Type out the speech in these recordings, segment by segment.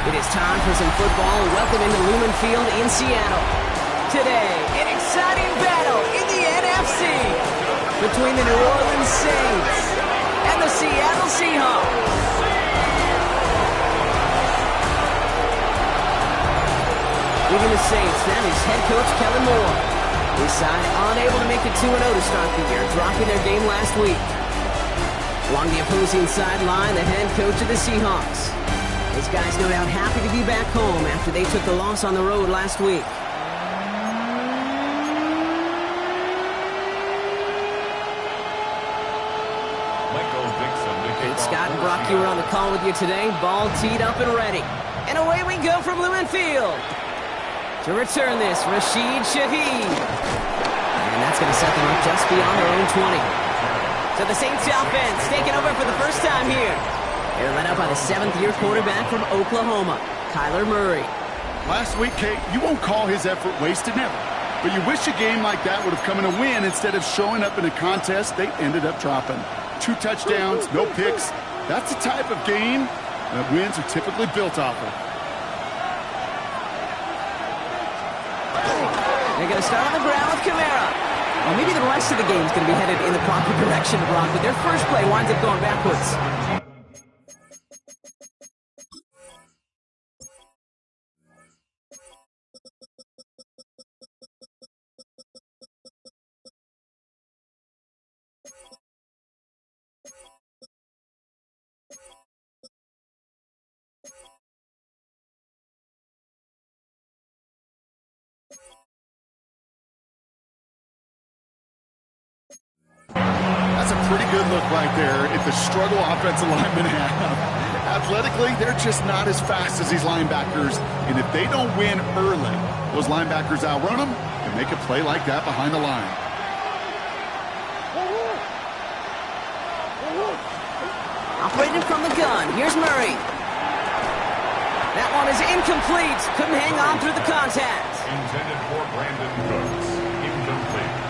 It is time for some football. Welcome into Lumen Field in Seattle. Today, an exciting battle in the NFC between the New Orleans Saints and the Seattle Seahawks. Leading the Saints, that is head coach Kellen Moore. His side unable to make it 2-0 to start the year, dropping their game last week. Along the opposing sideline, the head coach of the Seahawks. These guys no doubt happy to be back home after they took the loss on the road last week. Scott and Brock, you were on the call with you today. Ball teed up and ready. And away we go from Lumen Field. To return this, Rashid Shaheed. And that's going to set them up just beyond their own 20. So the Saints offense taking over for the first time here. They're led out by the seventh-year quarterback from Oklahoma, Kyler Murray. Last week, Kate, you won't call his effort wasted, never. But you wish a game like that would have come in a win instead of showing up in a contest they ended up dropping. 2 touchdowns, no picks. That's the type of game that wins are typically built off of. They're going to start on the ground with Kamara. Well, maybe the rest of the game is going to be headed in the proper direction, Brock, but their first play winds up going backwards. That's a pretty good look right there at the struggle offensive linemen have. Athletically, they're just not as fast as these linebackers, and if they don't win early, those linebackers outrun them and make a play like that behind the line. Operating from the gun, here's Murray. That one is incomplete. Couldn't hang on through the contact. Intended for Brandon Cooks. Incomplete.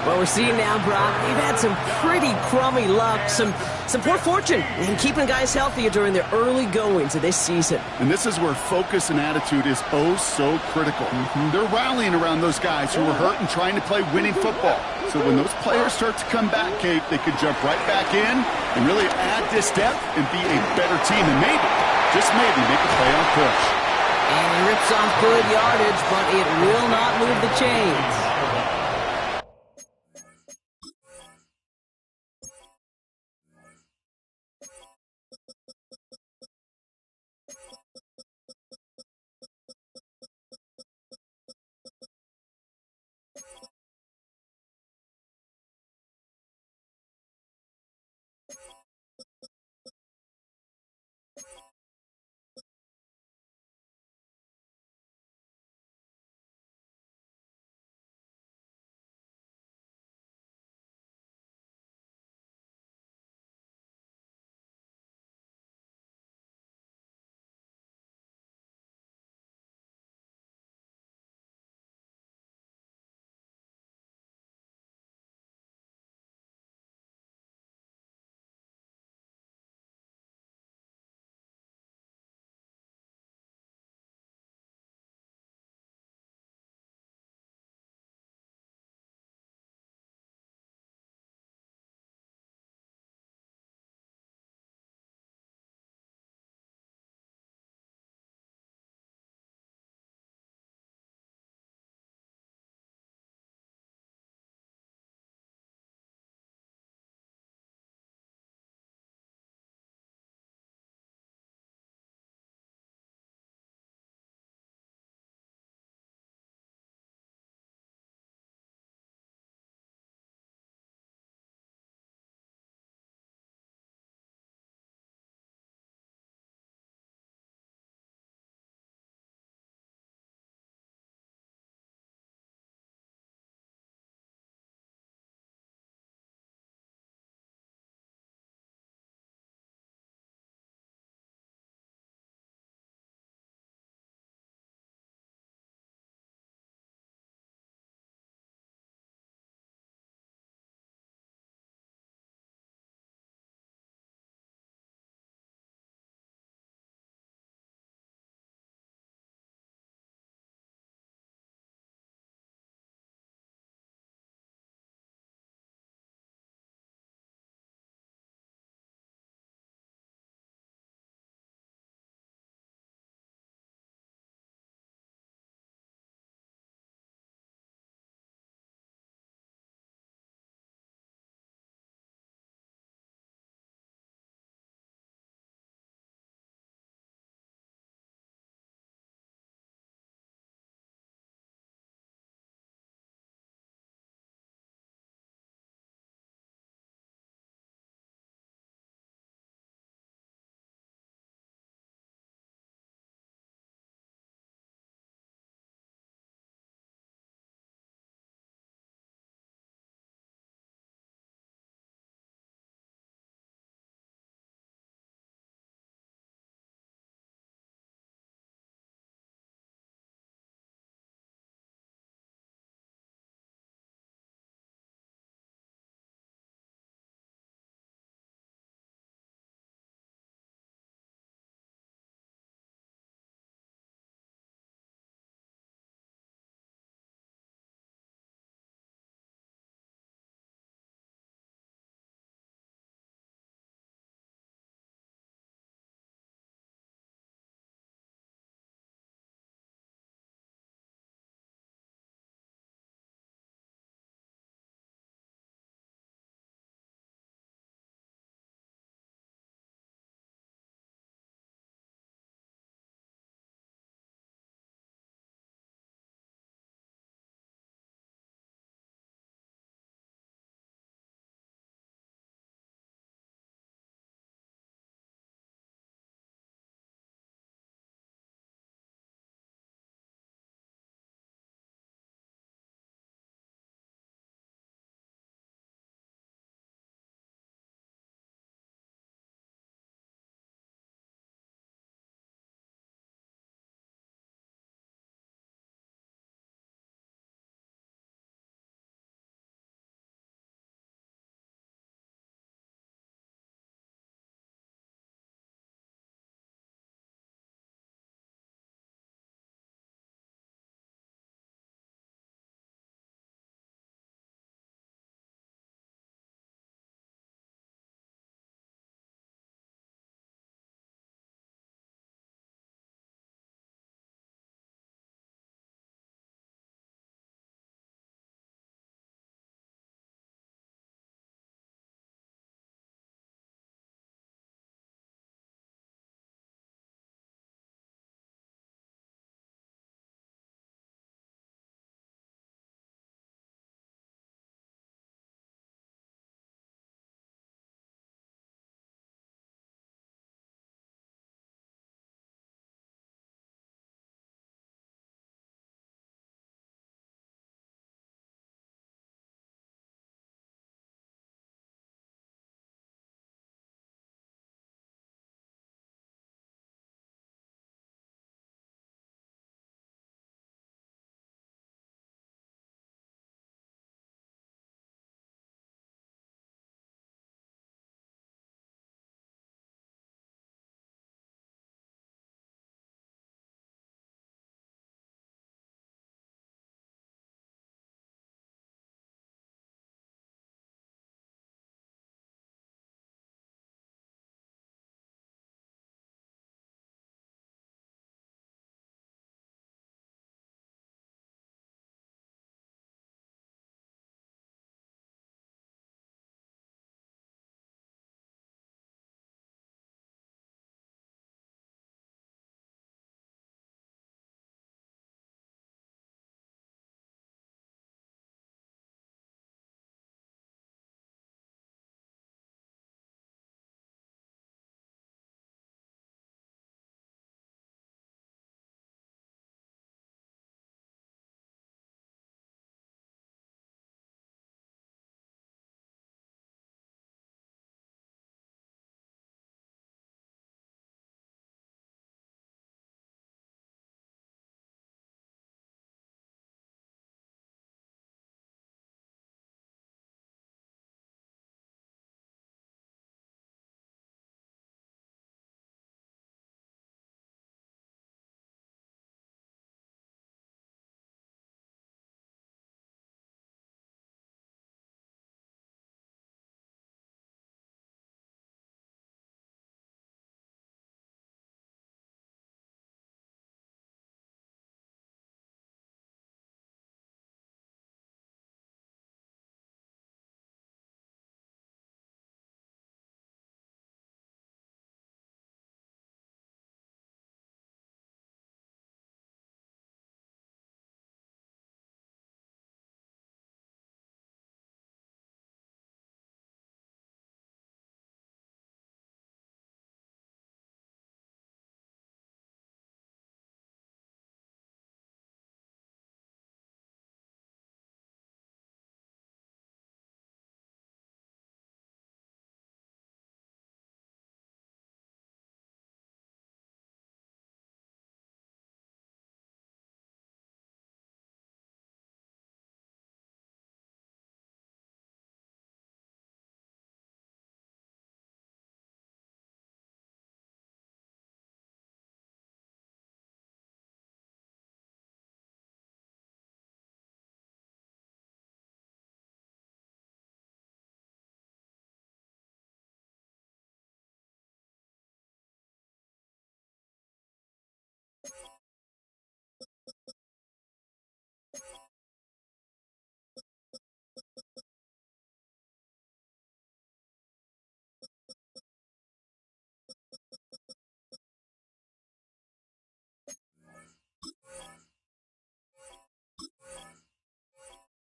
What we're seeing now, Brock, we've had some pretty crummy luck, some poor fortune in keeping guys healthy during their early goings of this season. And this is where focus and attitude is oh so critical. They're rallying around those guys who were hurt and trying to play winning football. So when those players start to come back, Kate, they could jump right back in and really add this depth and be a better team and maybe, just maybe, make a playoff push. And he rips off good yardage, but it will not move the chains.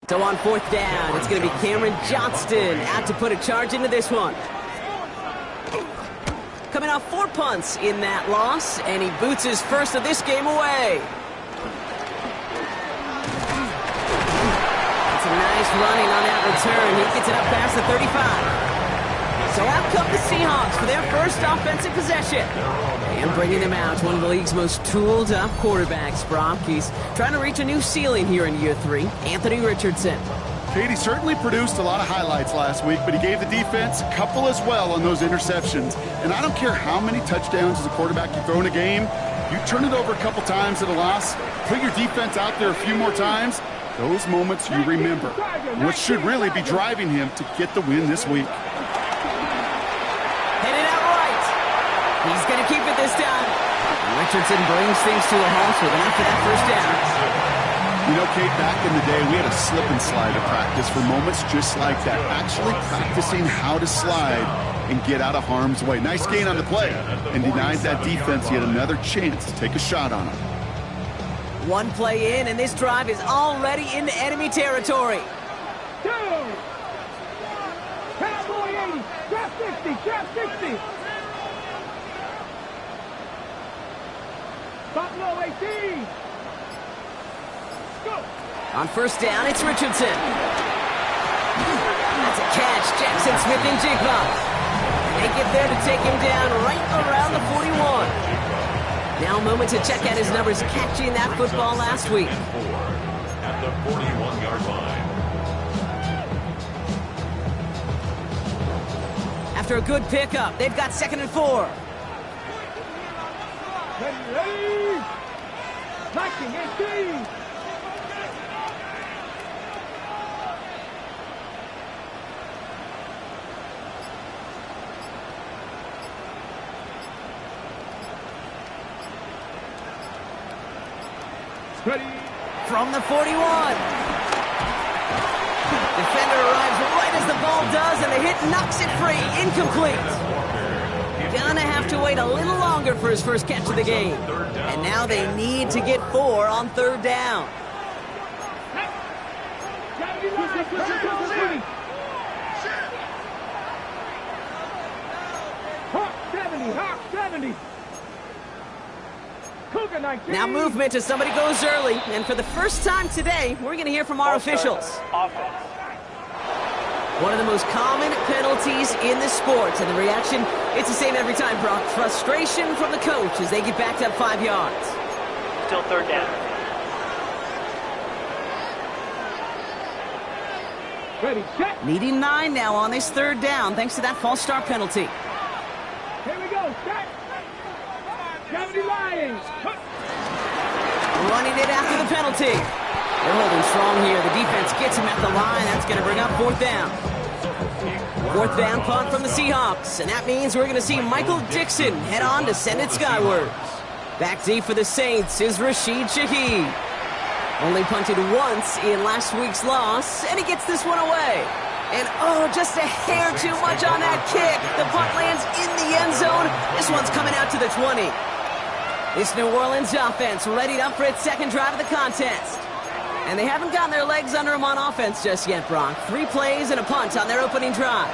So on fourth down, it's going to be Cameron Johnston out to put a charge into this one. Coming off 4 punts in that loss, and he boots his first of this game away. It's a nice running on that return. He gets it up past the 35. So out come the Seahawks for their first offensive possession. And bringing them out, one of the league's most tooled-up quarterbacks, Brock. He's trying to reach a new ceiling here in year 3. Anthony Richardson. Katie certainly produced a lot of highlights last week, but he gave the defense a couple as well on those interceptions. And I don't care how many touchdowns as a quarterback you throw in a game, you turn it over a couple times at a loss, put your defense out there a few more times, those moments you remember. What should really be driving him to get the win this week. Headed out right. He's going to keep it this time. Richardson brings things to a halt with enough for that first down. You know, Kate, back in the day, we had a slip and slide at practice for moments just like that. Actually practicing how to slide and get out of harm's way. Nice gain on the play, and denies that defense yet another chance to take a shot on him. One play in, and this drive is already into enemy territory. Cowboy 80, drop 60, drop 60. Buffalo 18. Go. On first down, it's Richardson. That's a catch, Jackson Smith and Jigba. They get there to take him down right around the 41. Now a moment to check out his numbers catching that football last week. At the 41-yard line. After a good pickup, they've got 2nd and 4. Ready. Knocking 18. Ready. From the 41. Defender arrives right as the ball does, and the hit knocks it free. Incomplete. Gonna have to wait a little longer for his first catch of the game. And now they need to get 4 on 3rd down. Hawk 70, Hawk 70. Now movement as somebody goes early. And for the first time today, we're going to hear from our officials. One of the most common penalties in the sport. And the reaction, it's the same every time, Brock. Frustration from the coach as they get backed up 5 yards. Still 3rd down. Ready, set. Needing 9 now on this 3rd down thanks to that false start penalty. Here we go, set. 70 Lions. Running it after the penalty. They're holding strong here. The defense gets him at the line. That's going to bring up 4th down. 4th down punt from the Seahawks. And that means we're going to see Michael Dixon head on to send it skyward. Back deep for the Saints is Rashid Shaheed. Only punted once in last week's loss, and he gets this one away. And oh, just a hair too much on that kick. The punt lands in the end zone. This one's coming out to the 20. This New Orleans offense readied up for its 2nd drive of the contest. And they haven't gotten their legs under them on offense just yet, Brock. 3 plays and a punt on their opening drive.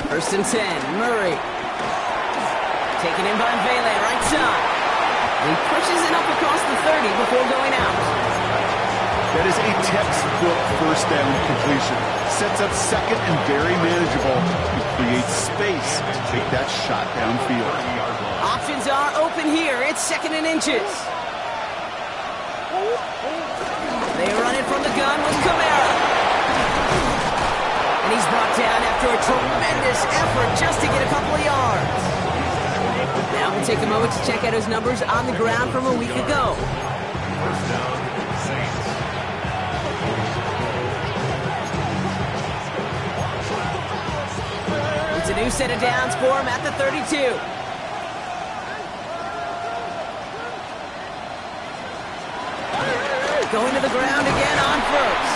1st and 10, Murray. Taken in by Vele, right side. He pushes it up across the 30 before going out. That is a textbook first down completion. Sets up 2nd and very manageable. He creates space to take that shot downfield. Options are open here. It's 2nd and inches. They run it from the gun with Kamara. And he's brought down after a tremendous effort just to get a couple of yards. Now we'll take a moment to check out his numbers on the ground from a week ago. 1st down, Saints. It's a new set of downs for him at the 32. Going to the ground again on first.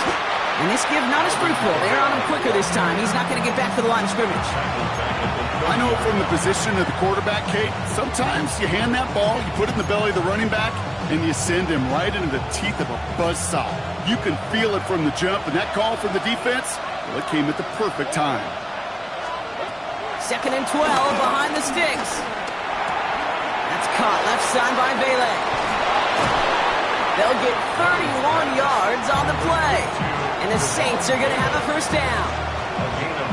And this give not as fruitful. They're on him quicker this time. He's not going to get back to the line of scrimmage. I know from the position of the quarterback, Kate, sometimes you hand that ball, you put it in the belly of the running back, and you send him right into the teeth of a buzzsaw. You can feel it from the jump, and that call from the defense, well, it came at the perfect time. 2nd and 12 behind the sticks. That's caught left side by Bailey. They'll get 31 yards on the play, and the Saints are going to have a first down.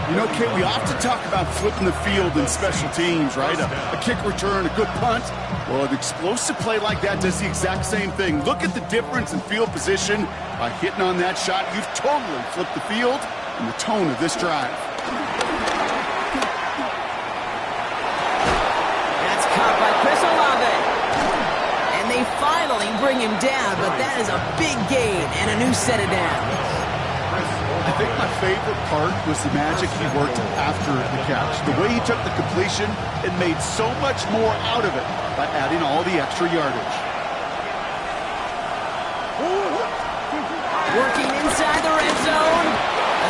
You know, Kate, we often talk about flipping the field in special teams, right? A kick return, a good punt. Well, an explosive play like that does the exact same thing. Look at the difference in field position. By hitting on that shot, you've totally flipped the field and the tone of this drive. That's caught by Chris Olave. And they finally bring him down, but that is a big gain and a new set of downs. I think my favorite part was the magic he worked after the catch. The way he took the completion and made so much more out of it by adding all the extra yardage. Working inside the red zone.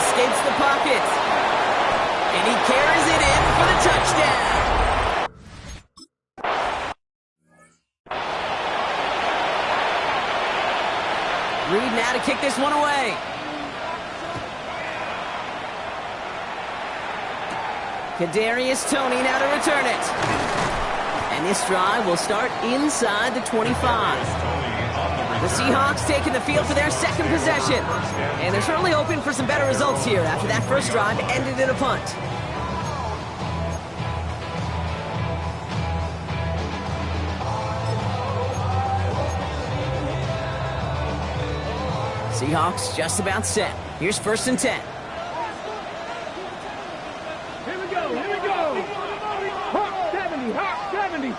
Escapes the pocket. And he carries it in for the touchdown. Reed now to kick this one away. Kadarius Toney now to return it. And this drive will start inside the 25. The Seahawks taking the field for their second possession. And they're certainly hoping for some better results here after that first drive ended in a punt. Seahawks just about set. Here's 1st and 10. Here we go. Hawk 70.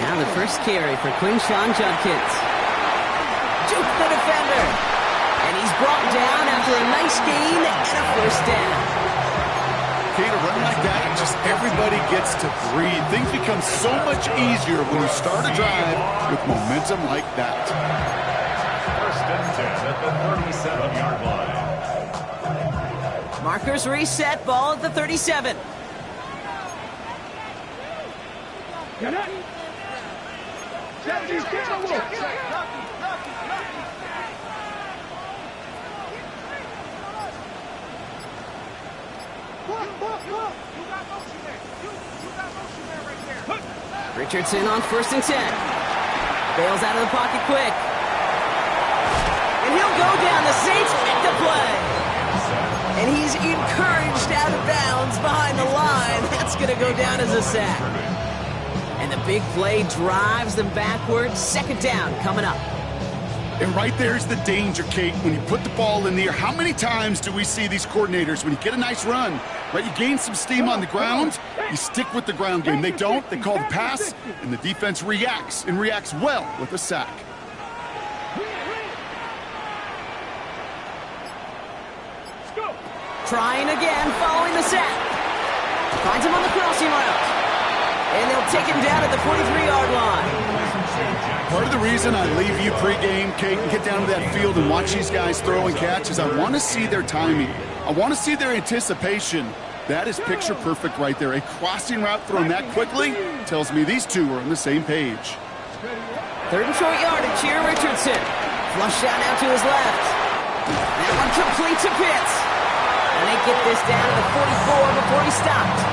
Now the first carry for Quinshon Judkins. Juke the defender. And he's brought down after a nice gain and a first down. Okay, to run like that, just everybody gets to breathe. Things become so much easier when you start a drive with momentum like that. 1st and 10 at the 37-yard line. Markers reset, ball at the 37. Get it. 70, Richardson on 1st and 10. Bails out of the pocket quick. And he'll go down. The Saints make the play. And he's encouraged out of bounds behind the line. That's going to go down as a sack. And the big play drives them backwards. 2nd down coming up. And right there's the danger, Kate. When you put the ball in the air, how many times do we see these coordinators, when you get a nice run, right, you gain some steam on the ground, you stick with the ground game. They don't. They call the pass, and the defense reacts, and reacts well with a sack. Trying again, following the sack. Finds him on the crossing route. And they'll take him down at the 43-yard line. Part of the reason I leave you pregame, Kate, and get down to that field and watch these guys throw and catch is I want to see their timing. I want to see their anticipation. That is picture perfect right there. A crossing route thrown that quickly tells me these two are on the same page. 3rd and short yardage here, Richardson. Flush out now to his left. That one complete to Pitts. And they get this down to the 44 before he stopped.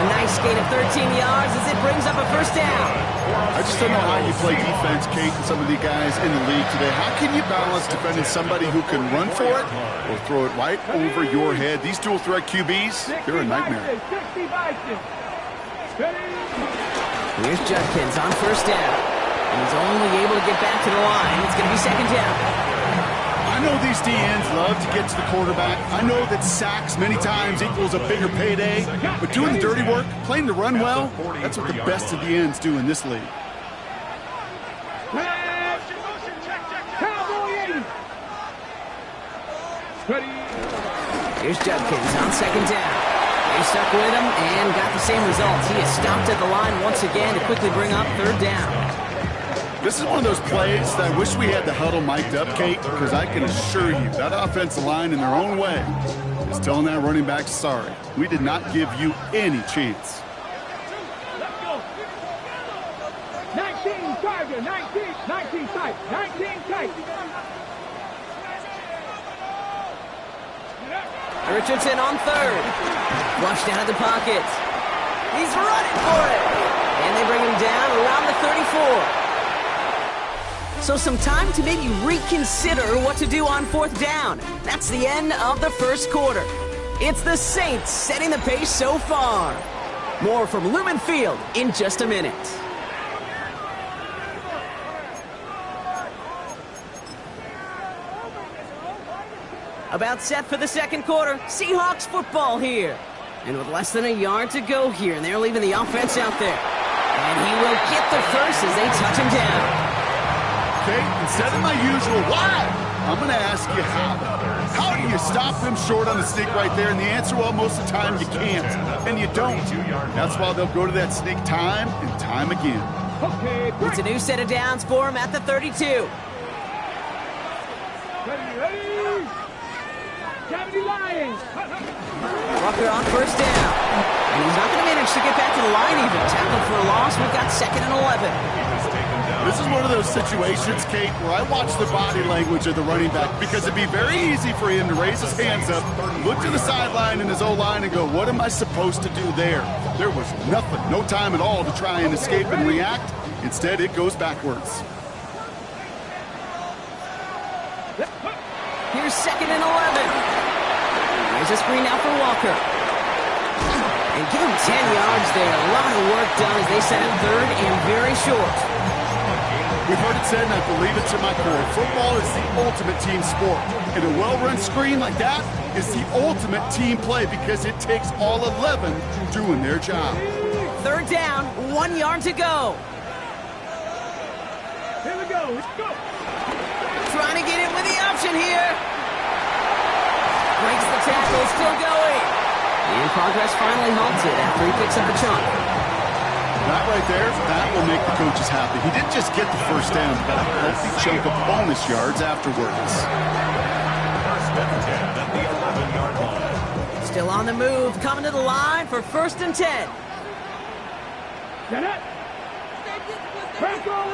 A nice gain of 13 yards as it brings up a first down. I just don't know how you play defense, Kate, and some of the guys in the league today. How can you balance defending somebody who can run for it or throw it right over your head? These dual threat QBs, they're a nightmare. Here's Judkins on 1st down. And he's only able to get back to the line. It's going to be 2nd down. I know these DNs love to get to the quarterback. I know that sacks many times equals a bigger payday. But doing the dirty work, playing the run well, that's what the best of the ends do in this league. Here's Judkins on 2nd down. They stuck with him and got the same results. He is stopped at the line once again to quickly bring up 3rd down. This is one of those plays that I wish we had the huddle mic'd up, Kate, because I can assure you that offensive line in their own way is telling that running back, sorry, we did not give you any chance. Roger, 19. 19 tight. 19 tight. Richardson on third. Flushed out of the pocket. He's running for it. And they bring him down around the 34. So some time to maybe reconsider what to do on fourth down. That's the end of the first quarter. It's the Saints setting the pace so far. More from Lumen Field in just a minute. About set for the second quarter. Seahawks football here. And with less than a yard to go here, and they're leaving the offense out there. And he will get the first as they touch him down. Okay, instead of my usual why, I'm going to ask you how. How do you stop them short on the sneak right there? And the answer, well, most of the time you can't. And you don't. That's why they'll go to that sneak time and time again. Okay, It's a new set of downs for him at the 32. ready. 70 Lions. Walker on first down. And he's not going to manage to get back to the line even. Tackled for a loss. We've got 2nd and 11. This is one of those situations, Kate, where I watch the body language of the running back because it'd be very easy for him to raise his hands up, look to the sideline in his O-line and go, what am I supposed to do there? There was nothing, no time at all to try and escape and react. Instead, it goes backwards. Here's 2nd and 11. There's a screen now for Walker. And give him 10 yards there. A lot of work done as they set it 3rd and very short. We've heard it said, and I believe it to my core, football is the ultimate team sport. And a well-run screen like that is the ultimate team play because it takes all 11 doing their job. 3rd down, 1 yard to go. Here we go. Let's go. Trying to get in with the option here. Breaks the tackle, still going. And progress finally halted after he picks up a chunk. That right there, that will make the coaches happy. He didn't just get the first down, he got a healthy chunk of bonus yards afterwards. Still on the move, coming to the line for 1st and 10. Get it. Back on.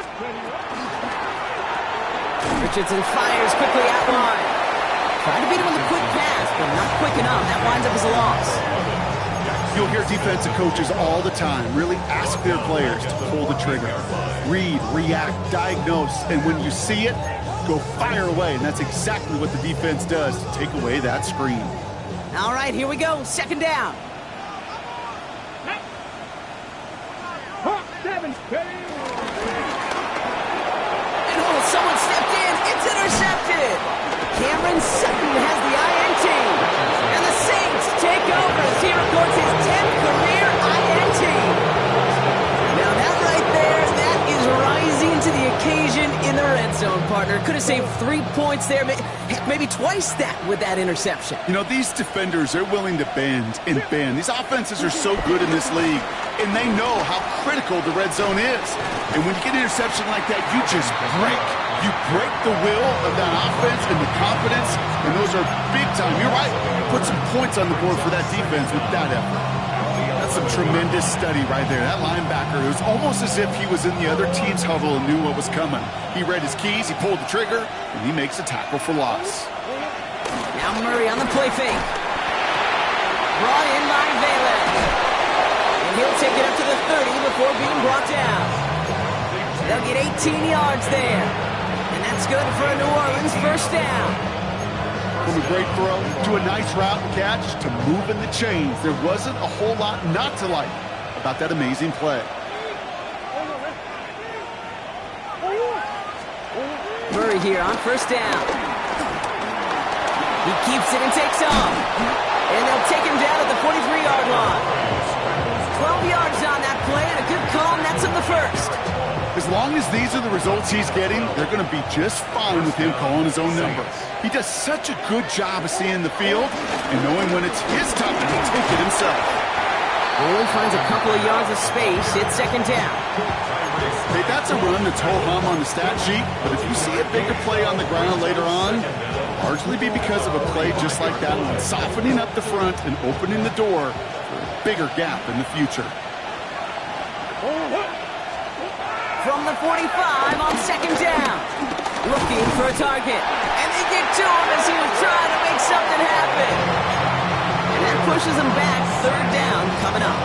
Richardson fires quickly out wide. Tried to beat him with a quick pass, but not quick enough. That winds up as a loss. You'll hear defensive coaches all the time really ask their players to pull the trigger. Read, react, diagnose, and when you see it, go fire away. And that's exactly what the defense does to take away that screen. All right, here we go. 2nd down. Hawk 7. Ready. And oh, someone stepped in. It's intercepted. Cameron Sutton has the INT. And the Saints take over as he records his 10th career INT. Now that right there, that is rising to the occasion in the red zone, partner. Could have saved 3 points there, heck, maybe twice that with that interception. You know, these defenders, they're willing to bend and bend. These offenses are so good in this league, and they know how critical the red zone is. And when you get an interception like that, you just break. You break the will of that offense and the confidence, and those are big time. You're right. Put some points on the board for that defense with that effort. That's some tremendous study right there. That linebacker, it was almost as if he was in the other team's huddle and knew what was coming. He read his keys, he pulled the trigger, and he makes a tackle for loss. Now Murray on the play fake. Brought in by Velez. And he'll take it up to the 30 before being brought down. They'll get 18 yards there. And that's good for a New Orleans 1st down. From a great throw to a nice route catch to moving the chains, there wasn't a whole lot not to like about that amazing play. Murray here on 1st down. He keeps it and takes off. And they'll take him down at the 43-yard line. 12 yards on that play and a good call, and that's in the 1st. As long as these are the results he's getting, they're going to be just fine with him calling his own number. He does such a good job of seeing the field and knowing when it's his time to take it himself. Only finds a couple of yards of space. It's 2nd down. Hey, that's a run that's ho-hum on the stat sheet, but if you see a bigger play on the ground later on, largely be because of a play just like that one, softening up the front and opening the door for a bigger gap in the future. from the 45 on second down. Looking for a target. And they get to him as he was trying to make something happen. And that pushes him back. Third down coming up.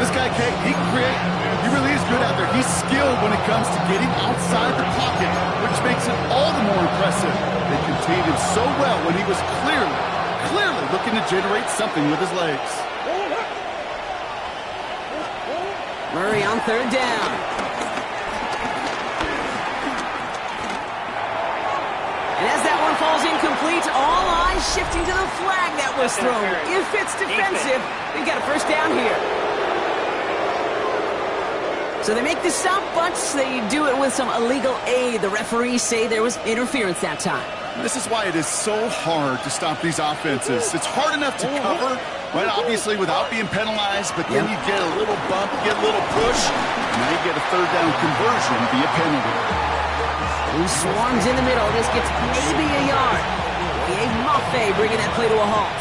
This guy, Kate, he can create. He really is good out there. He's skilled when it comes to getting outside the pocket, which makes it all the more impressive. They contained him so well when he was clearly looking to generate something with his legs. Murray on third down. And as that one falls incomplete, all eyes shifting to the flag that was thrown. If it's defensive, they've got a first down here. So they make the stop, but they do it with some illegal aid. The referees say there was interference that time. This is why it is so hard to stop these offenses. It's hard enough to cover, right, obviously, without being penalized, but then you get a little bump, you get a little push, and now you get a third down conversion via penalty. Who swarms in the middle. This gets maybe a yard. Gabe Maffei bringing that play to a halt.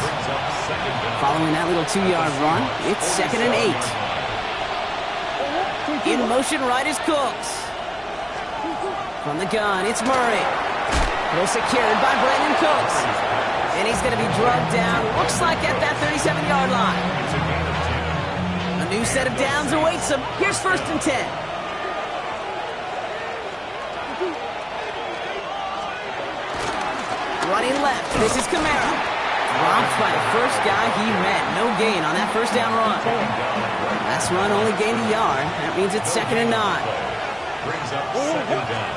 Following that little 2-yard run, it's 2nd and 8. In motion right is Cooks. From the gun, it's Murray. Well secured by Brandon Cooks. And he's going to be drugged down, looks like at that 37-yard line. A new set of downs awaits him. Here's 1st and 10. Running left, this is Kamara. Dropped by the first guy he met. No gain on that first down run. Last run only gained a yard. That means it's 2nd and 9. Brings up 2nd down.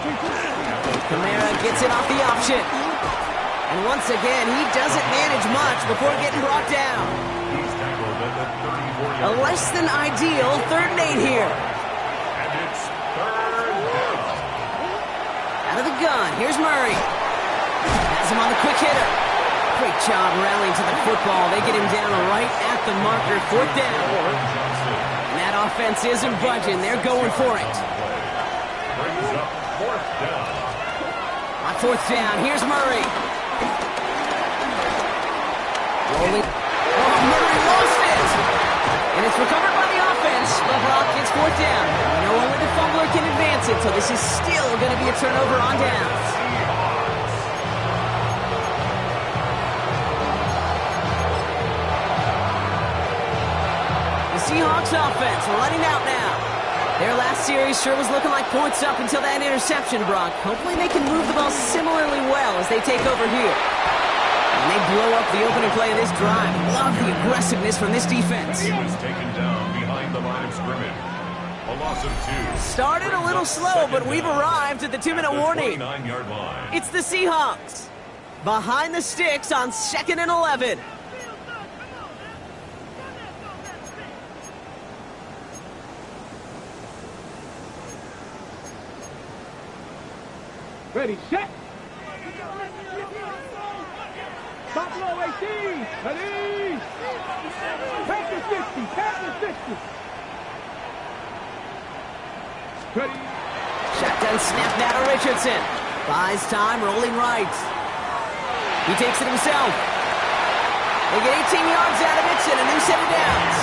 Kamara gets it off the option. And once again, he doesn't manage much before getting brought down. He's tackled at the 34-yard A less than ideal 3rd and 8 here. And it's 3rd down. Out of the gun, here's Murray. Has him on the quick hitter. Great job rallying to the football. They get him down right at the marker. 4th down. And that offense isn't budging. They're going for it. Brings up 4th down. On 4th down, here's Murray. Rolling. Oh, Murray lost it. And it's recovered by the offense. But Brock gets 4th down. You know, only the fumbler can advance it, so this is still going to be a turnover on downs. Seahawks offense running out now. Their last series sure was looking like points up until that interception, Brock. Hopefully they can move the ball similarly well as they take over here. And they blow up the opening play of this drive. Love the aggressiveness from this defense. He was taken down behind the line of scrimmage. A loss of 2. Started a little slow, but we've arrived at the 2-minute warning. 29-yard line. It's the Seahawks. Behind the sticks on 2nd and 11. Ready, set. Buffalo 18. Ready. Pack the 50. Pack the 50. Ready. Shotgun snap now to Richardson. Buys time, rolling right. He takes it himself. They get 18 yards out of it and a new set of downs.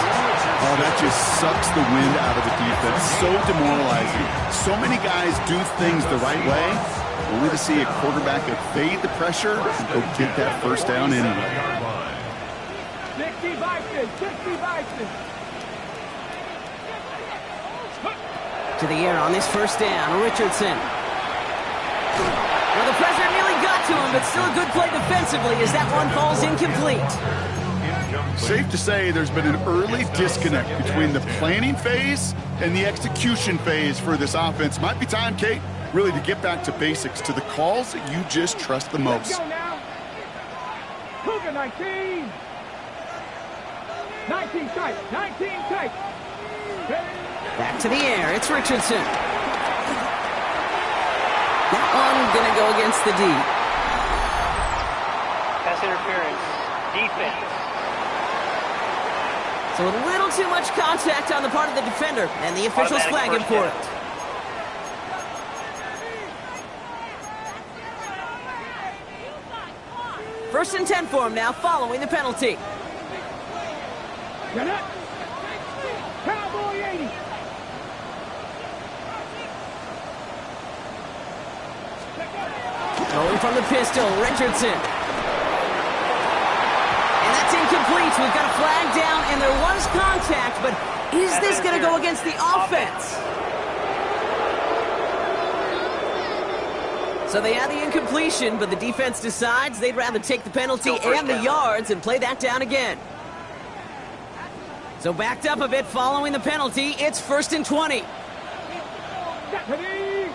Oh, that just sucks the wind out of the defense. So demoralizing. So many guys do things the right way, only to see a quarterback evade the pressure and go get that first down anyway. 60 Bison. 60 Bison. To the air on this first down, Richardson. Well, the pressure nearly got to him, but still a good play defensively as that one falls incomplete. Safe to say there's been an early disconnect between the planning phase and the execution phase for this offense. Might be time, Kate, really to get back to basics, to the calls that you just trust the most. Let's go now. Cougar 19. 19 tight. 19 tight. Back to the air, it's Richardson. That one gonna go against the D. Pass interference. Defense. So a little too much contact on the part of the defender, and the officials flag him for it. First and 10 for him now, following the penalty. Get up. Cowboy 80. Throwing from the pistol, Richardson. And that's incomplete. We've got a flag down, and there was contact, but is this going to go against the offense? So they had the incompletion, but the defense decides they'd rather take the penalty and the yards and play that down again. So backed up a bit following the penalty. It's 1st and 20. Deputy!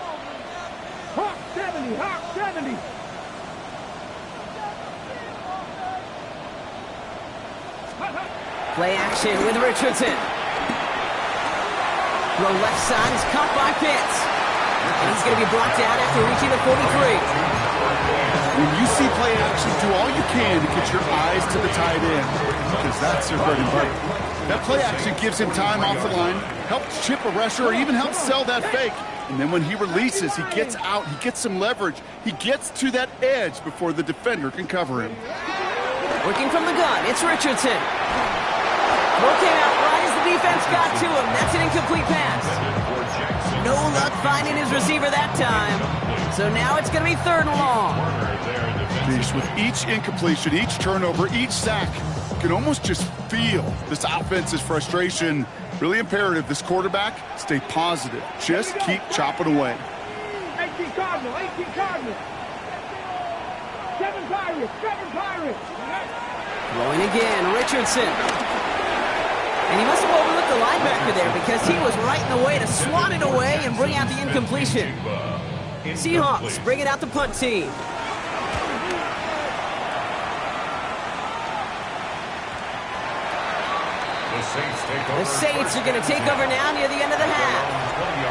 Hawk 70, Hawk 70. Play action with Richardson. Throw left side is caught by Pitts. And he's going to be brought down after reaching the 43. When you see play action, do all you can to get your eyes to the tight end, because that's their bread and butter. That play action gives him time off the line, helps chip a rusher, or even helps sell that fake. And then when he releases, he gets out, he gets some leverage. He gets to that edge before the defender can cover him. Working from the gun, it's Richardson. Throw came out right as the defense got to him. That's an incomplete pass. No luck finding his receiver that time. So now it's going to be 3rd and long. With each incompletion, each turnover, each sack, you can almost just feel this offense's frustration. Really imperative this quarterback stay positive. Just keep chopping away. 18 Cardinal, 18 Cardinal. 7 Pirates, 7 Pirates. Throwing again, Richardson. And he must have overlooked the linebacker there because he was right in the way to swat it away and bring out the incompletion. Seahawks bring it out the punt team. The Saints are going to take over now near the end of the half.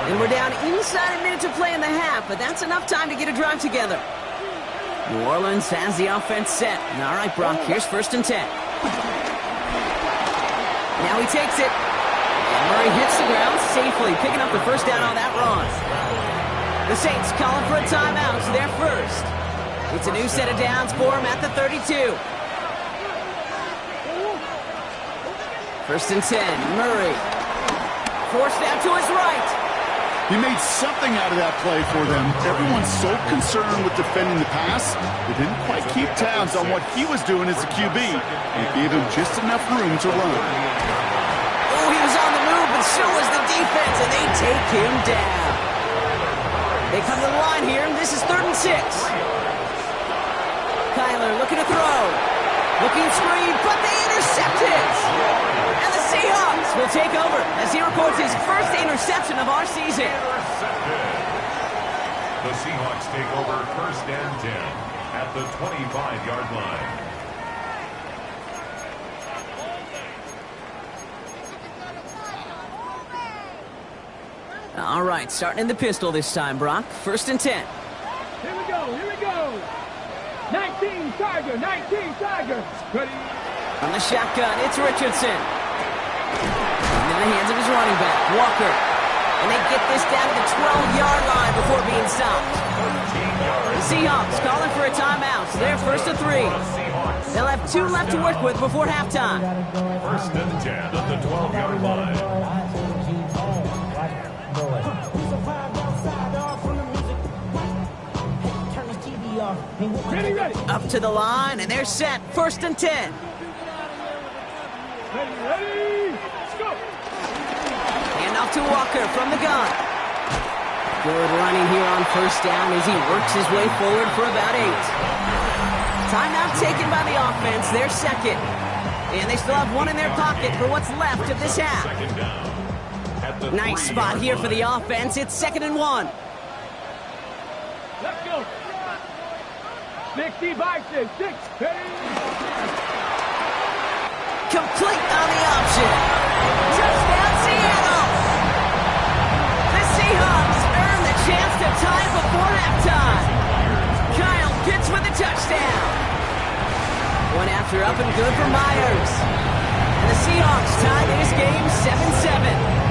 And we're down inside a minute to play in the half, but that's enough time to get a drive together. New Orleans has the offense set. All right, Brock, here's 1st and 10. Now he takes it. And Murray hits the ground safely, picking up the 1st down on that run. The Saints calling for a timeout. So they're first. It's a new set of downs for him at the 32. 1st and 10, Murray. Forced out to his right. He made something out of that play for them. Everyone's so concerned with defending the pass, they didn't quite keep tabs on what he was doing as a QB. It gave him just enough room to run. Oh, he was on the move, but so was the defense, and they take him down. They come to the line here, and this is 3rd and 6. Kyler looking to throw. Looking screen, but they intercept it. And the Seahawks will take over as he records his 1st interception of our season. The Seahawks take over 1st and 10 at the 25-yard line. All right, starting in the pistol this time, Brock. 1st and 10. Here we go, here we go. 19 Tiger, 19 Tiger. Ready? On the shotgun, it's Richardson. Into the hands of his running back, Walker. And they get this down to the 12-yard line before being stopped. The Seahawks calling for a timeout. So they're 1st and 3. They'll have 2 left to work with before halftime. 1st and 10 at the 12-yard line. Ready, ready. Up to the line, and they're set. 1st and 10. Ready, ready. Let's go. Hand off to Walker from the gun. Good running here on 1st down as he works his way forward for about 8. Timeout taken by the offense. They're 2nd. And they still have 1 in their pocket for what's left of this half. Nice spot here for the offense. It's 2nd and 1. Let's go. 60 by 6. Ready. Complete on the option. Touchdown, Seattle. The Seahawks earn the chance to tie before halftime. Kyle Pitts with a touchdown. 1 after up and good for Myers. And the Seahawks tie this game 7-7.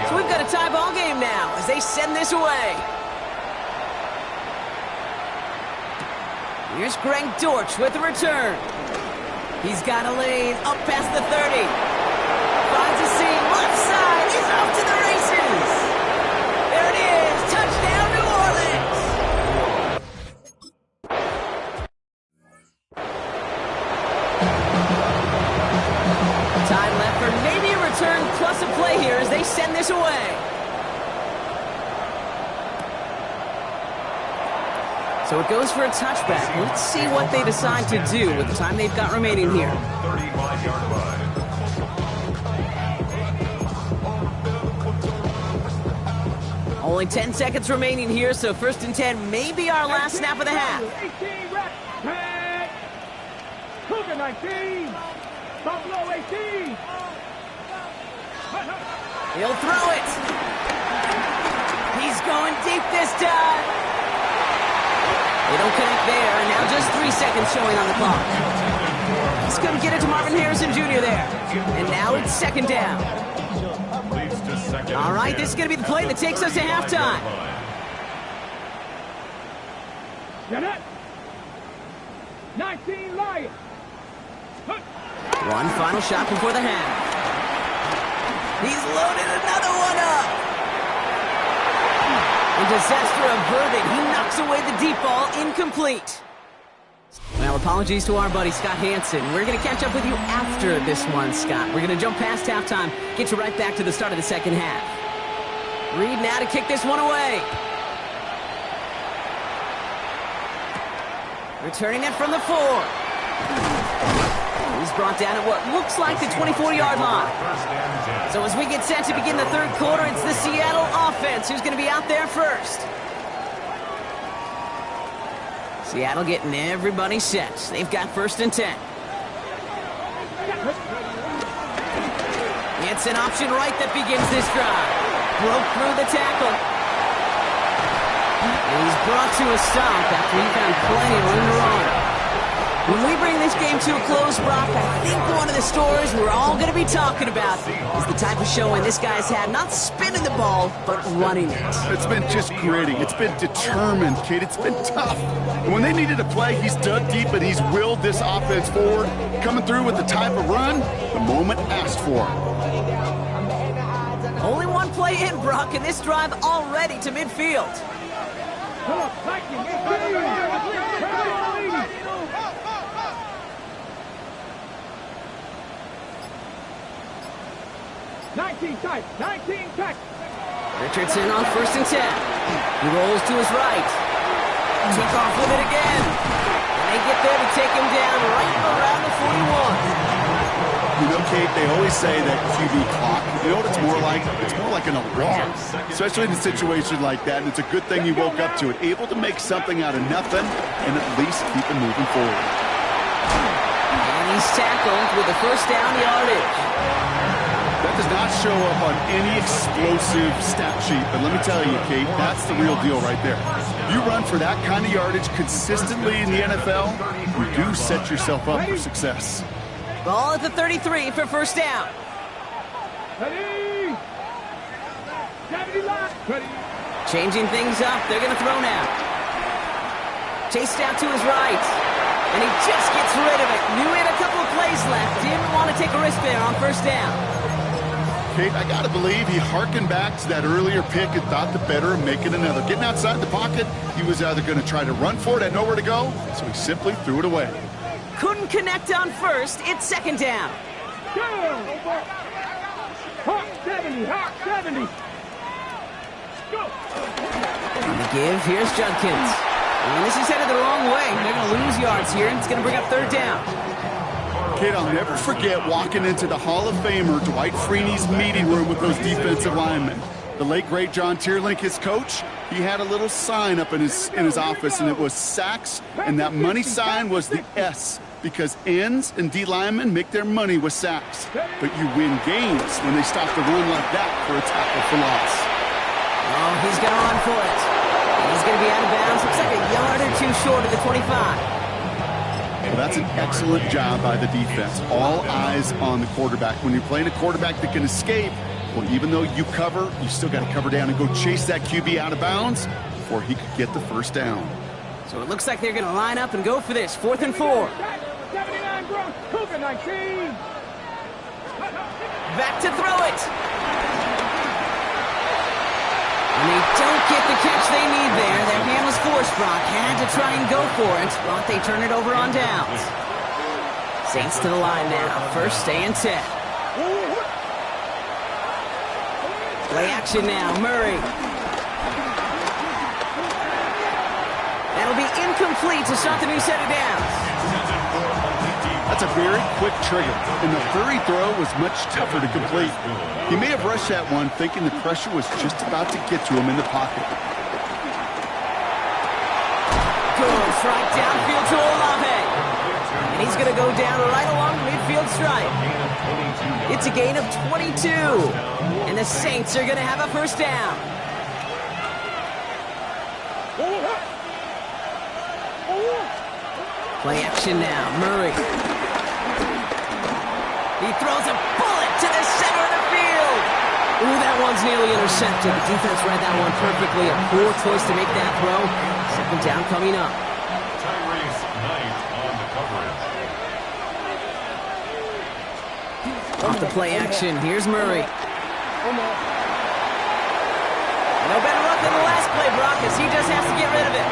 So we've got a tie ball game now as they send this away. Here's Greg Dortch with the return. He's got a lane up past the 30. send this away. So it goes for a touchback. Let's see what they decide to do with the time they've got remaining here. 35-yard line. Only 10 seconds remaining here, so 1st and 10 may be our last snap of the half. 18 reps. Tag. Cougar 19. Buffalo 18. He'll throw it. He's going deep this time. They don't connect there, and now just 3 seconds showing on the clock. He's going to get it to Marvin Harrison Jr. there. And now it's 2nd down. Leads to 2nd and All right, 10. this is going to be the play that takes us to halftime. Get it. 19 Lions. One final shot before the half. He's loaded another one up. And disaster averted. He knocks away the deep ball, incomplete. Well, apologies to our buddy Scott Hansen. We're going to catch up with you after this one, Scott. We're going to jump past halftime, get you right back to the start of the second half. Reed now to kick this one away. Returning it from the 4. He's brought down at what looks like the 24-yard line. So as we get set to begin the third quarter, it's the Seattle offense who's going to be out there first. Seattle getting everybody set. They've got 1st and 10. It's an option right that begins this drive. Broke through the tackle. And he's brought to a stop after he found plenty of room to run. When we bring this game to a close, Brock, I think one of the stories we're all going to be talking about is the type of showing this guy's had, not spinning the ball, but running it. It's been just gritty. It's been determined, kid. It's been tough. And when they needed a play, he's dug deep and he's willed this offense forward, coming through with the type of run the moment asked for. Only one play in, Brock, and this drive already to midfield. Come on, Vikings. 19 tight, 19 tight. Richardson on 1st and 10. He rolls to his right. Took off with it again. And they get there to take him down right around the 41. You know, Kate, they always say that QB clock, you know what it's more like? It's more like an alarm, especially in a situation like that, and it's a good thing he woke up to it. Able to make something out of nothing and at least keep it moving forward. And he's tackled with a 1st down yardage. That does not show up on any explosive stat sheet, but let me tell you, Kate, that's the real deal right there. You run for that kind of yardage consistently in the NFL, you do set yourself up for success. Ball at the 33 for 1st down. Ready. 70 line. Ready. Changing things up. They're going to throw now. Chased out to his right. And he just gets rid of it. Knew he had a couple of plays left. Didn't want to take a risk there on 1st down. Kate, I got to believe he hearkened back to that earlier pick and thought the better of making another. Getting outside the pocket, he was either going to try to run for it, had nowhere to go, so he simply threw it away. Couldn't connect on 1st. It's 2nd down. Hawk 70, Hawk 70. Go. On the give, here's Judkins. And this is headed the wrong way. They're going to lose yards here, and it's going to bring up 3rd down. Kate, I'll never forget walking into the Hall of Famer Dwight Freeney's meeting room with those defensive linemen. The late, great John Tierlink, his coach, he had a little sign up in his office, and it was sacks, and that money sign was the S, because ends and D linemen make their money with sacks. But you win games when they stop the run like that for a tackle for loss. Oh, he's going to run for it. He's going to be out of bounds. Looks like a yard or two short of the 25. Well, that's an excellent job by the defense. All eyes on the quarterback. When you're playing a quarterback that can escape, well, even though you cover, you still got to cover down and go chase that QB out of bounds before he could get the 1st down. So it looks like they're going to line up and go for this. 4th and 4. 79 gross, Cougar 19. Back to throw it. And they don't get the catch they need there. Their hand was forced, Brock. Had to try and go for it, but they turn it over on downs. Saints to the line now. 1st and 10. Play action now, Murray. That'll be incomplete to start the new set of downs. That's a very quick trigger, and the hurry throw was much tougher to complete. He may have rushed that one thinking the pressure was just about to get to him in the pocket. Goes right downfield to Olave. And he's going to go down right along the midfield stripe. It's a gain of 22. And the Saints are going to have a first down. Play action now, Murray. He throws a bullet to the center of the field. Ooh, that one's nearly intercepted. The defense read that one perfectly. A poor choice to make that throw. Second down coming up. Tyrese Knight on the coverage. Off the play action, here's Murray. No better luck than the last play, Brock, as he just has to get rid of it.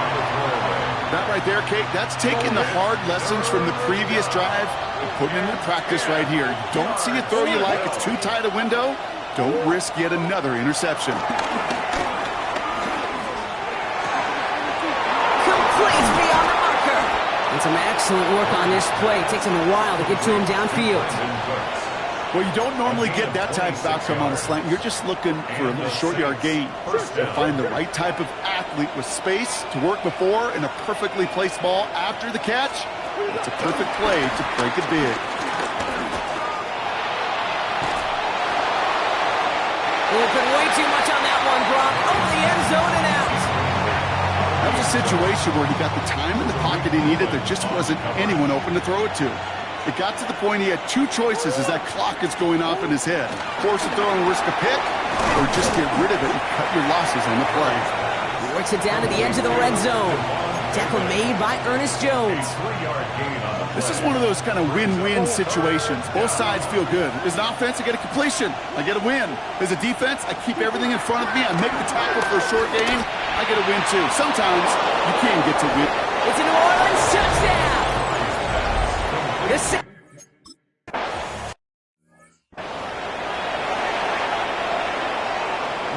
That right there, Kate, that's taking the hard lessons from the previous drive and putting it into practice right here. You don't see a throw you like, it's too tight a window, don't risk yet another interception. Complete beyond the marker. And some excellent work on this play. It takes him a while to get to him downfield. Well, you don't normally get that type of outcome on a slant. You're just looking for a little short yard gain. To find the right type of athlete with space to work before and a perfectly placed ball after the catch. It's a perfect play to break it big. Open way too much on that one, Brock. Over the end zone and out. That was a situation where he got the time in the pocket he needed. There just wasn't anyone open to throw it to. It got to the point he had two choices as that clock is going off in his head. Force a throw and risk a pick, or just get rid of it and cut your losses on the play. He works it down to the edge of the red zone. Tackle made by Ernest Jones. This is one of those kind of win-win situations. Both sides feel good. As an offense, I get a completion. I get a win. As a defense, I keep everything in front of me. I make the tackle for a short gain. I get a win, too. Sometimes you can get to win. It's a New Orleans touchdown.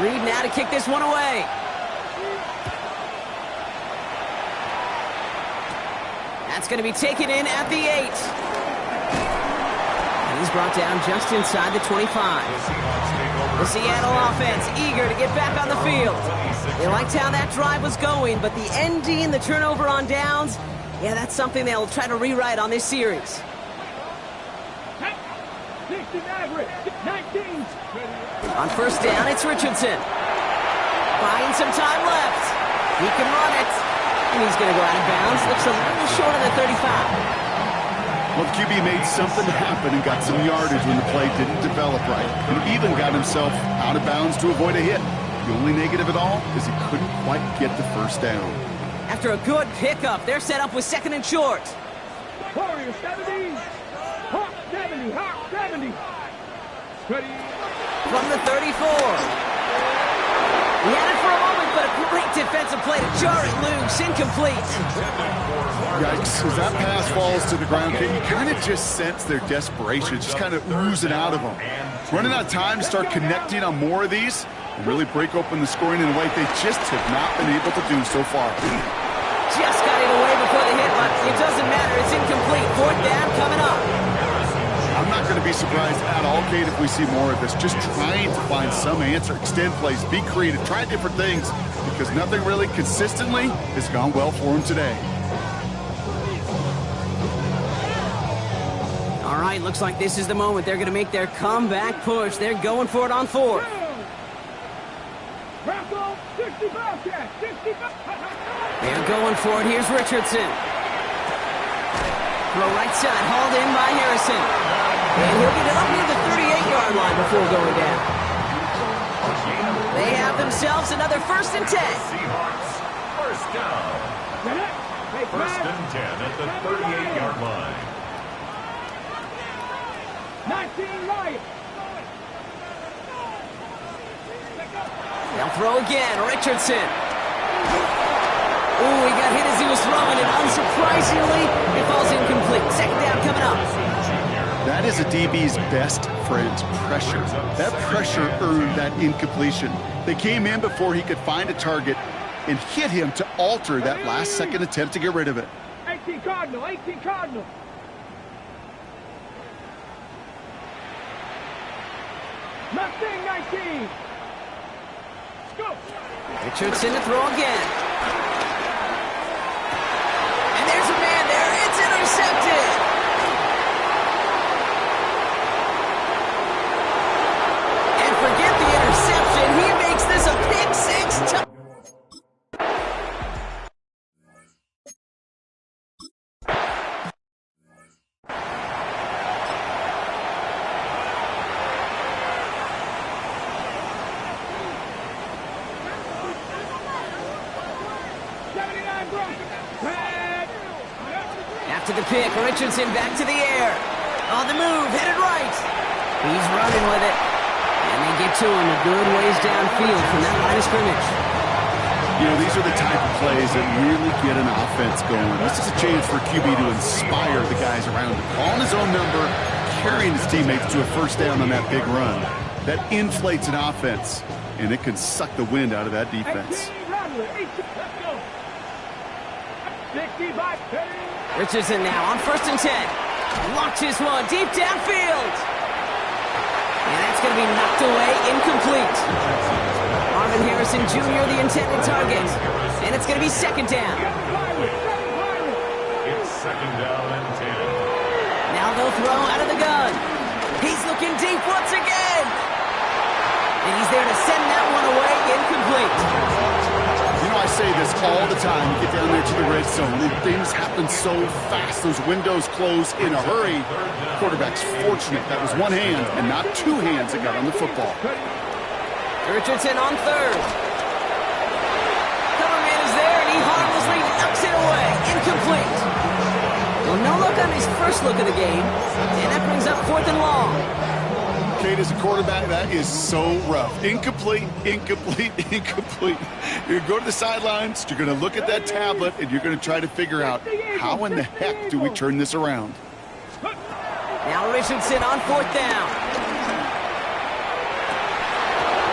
Reed now to kick this one away. That's going to be taken in at the 8. And he's brought down just inside the 25. The Seattle offense eager to get back on the field. They liked how that drive was going, but the ending, the turnover on downs, yeah, that's something they'll try to rewrite on this series. 60 Maverick, 19. On first down, it's Richardson. Buying some time left. He can run it. And he's going to go out of bounds. Looks a little short of the 35. Well, the QB made something happen and got some yardage when the play didn't develop right. And even got himself out of bounds to avoid a hit. The only negative at all is he couldn't quite get the first down. After a good pickup, they're set up with second and short. Warrior 70. Hawk 70. Hawk 70. Ready. From the 34. He had it for a moment, but a great defensive play to jar it loose. Incomplete. Yikes. As that pass falls to the ground, you kind of just sense their desperation. Just kind of oozing out of them. Running out of time to start connecting on more of these and really break open the scoring in a way they just have not been able to do so far. Just got it away before the hit, but it doesn't matter. It's incomplete. Fourth down coming up. I'm not going to be surprised at all, Kate, if we see more of this. Just trying to find some answer, extend plays, be creative, try different things, because nothing really consistently has gone well for him today. All right, looks like this is the moment. They're going to make their comeback push. They're going for it on fourth. Bronco 65 catch. 65. They're going for it. Here's Richardson. Throw right side, hauled in by Harrison. And he'll get it up near the 38-yard line before going down. They have themselves another 1st and 10. Seahawks, first down. First and 10 at the 38-yard line. 19 Lions. They'll throw again. Richardson. Ooh, he got hit as he was throwing, and unsurprisingly, it falls incomplete. Second down coming up. That is a DB's best friend, pressure. That pressure earned that incompletion. They came in before he could find a target and hit him to alter that last-second attempt to get rid of it. 18 Cardinal, 18 Cardinal. Mustang 19. Let's go. Richardson to throw again. And there's a man there. It's intercepted. And forget the interception. He makes this a pick six. After the pick, Richardson back to the air. On the move, headed right. He's running with it. And they get to him a good ways downfield from that line of scrimmage. You know, these are the type of plays that really get an offense going. This is a chance for QB to inspire the guys around him. Calling his own number, carrying his teammates to a first down on that big run. That inflates an offense, and it can suck the wind out of that defense. Richardson now on 1st and 10. Launches one deep downfield. And that's going to be knocked away, incomplete. Marvin Harrison Jr., the intended target. And it's going to be 2nd down. It's 2nd down and 10. Now they'll throw out of the gun. He's looking deep once again. And he's there to send that one away, incomplete. You know, I say this all the time. You get down there to the red zone, and things happen so fast. Those windows close in a hurry. Quarterback's fortunate. That was one hand and not two hands that got on the football. Richardson on 3rd. Coverman is there, and he harmlessly knocks it away. Incomplete. Well, no look on his first look of the game, and that brings up 4th and long. Kate, as a quarterback, that is so rough. Incomplete, incomplete, incomplete. You're going to go to the sidelines, you're going to look at that tablet, and you're going to try to figure out how in the heck do we turn this around. Now Richardson on 4th down.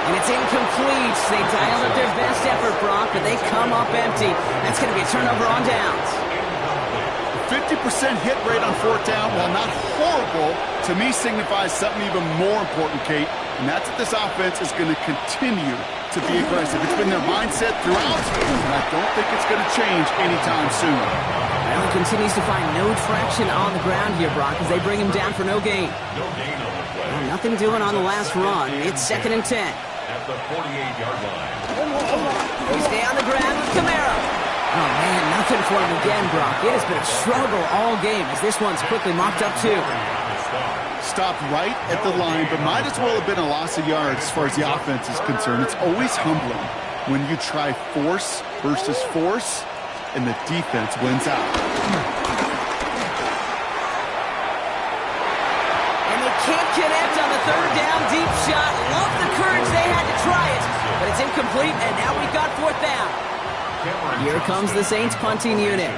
And it's incomplete. They dialed up their best effort, Brock, but they come up empty. That's going to be a turnover on downs. 50% hit rate on 4th down, while not horrible, to me signifies something even more important, Kate, and that's that this offense is going to continue to be aggressive. It's been their mindset throughout, and I don't think it's going to change anytime soon. Allen continues to find no traction on the ground here, Brock, as they bring him down for no gain. No gain on the play. Well, nothing doing on the last run. It's 2nd and 10. At the 48-yard line. They stay on the ground with Kamara. Oh, man, nothing for him again, Brock. It has been a struggle all game as this one's quickly mocked up, too. Stopped right at the line, but might as well have been a loss of yards as far as the offense is concerned. It's always humbling when you try force versus force, and the defense wins out. And they can't connect on the 3rd down deep shot. Love the courage they had to try it, but it's incomplete, and now we've got 4th down. Here comes the Saints punting unit.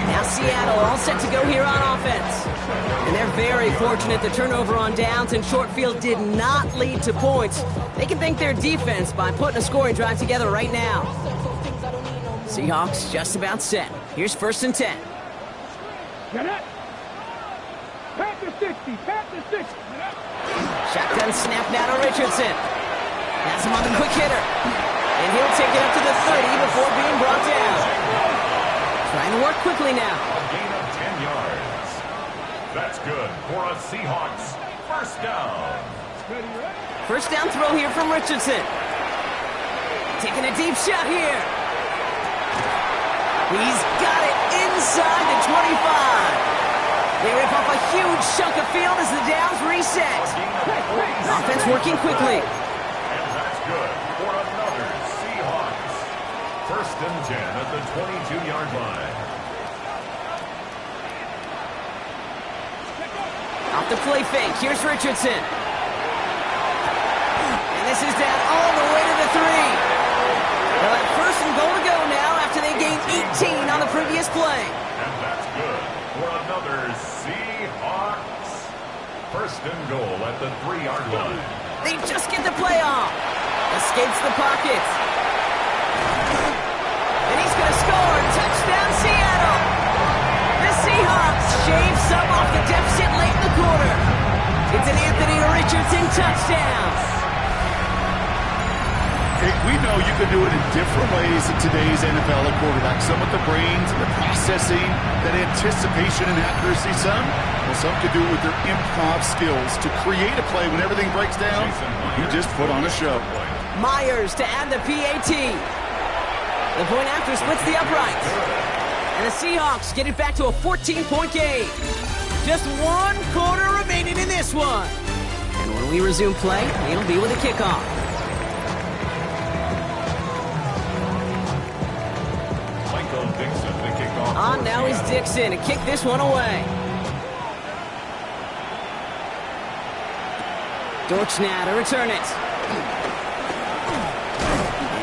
Now Seattle all set to go here on offense. And they're very fortunate the turnover on downs and short field did not lead to points. They can thank their defense by putting a scoring drive together right now. Seahawks just about set. Here's 1st and 10. Get it. Panther 60, Panther 60. Shotgun snap now to Richardson. Has him on the quick hitter. And he'll take it up to the 30 before being brought down. Trying to work quickly now. A gain of 10 yards. That's good for a Seahawks 1st down. 1st down throw here from Richardson. Taking a deep shot here. He's got it inside the 25. They rip off a huge chunk of field as the downs reset. Offense working quickly. And that's good for another Seahawks 1st and 10 at the 22-yard line. Off the play fake. Here's Richardson. And this is down all the way to the 3. Well, that previous play. And that's good for another Seahawks. First and goal at the 3-yard line. They just get the play off. Escapes the pocket. And he's going to score. Touchdown, Seattle. The Seahawks shave some off the deficit late in the quarter. It's an Anthony Richardson touchdown. Hey, we know you can do it in different ways in today's NFL at quarterback. Some with the brains and the processing, that anticipation and accuracy. Some can do it with their improv skills to create a play when everything breaks down. You just put on a show. Myers to add the PAT. The point after splits the uprights. And the Seahawks get it back to a 14-point game. Just 1 quarter remaining in this one. And when we resume play, it'll be with a kickoff. Michael Dixon to kick off. On now is Dixon to kick this one away. Dortchner to return it.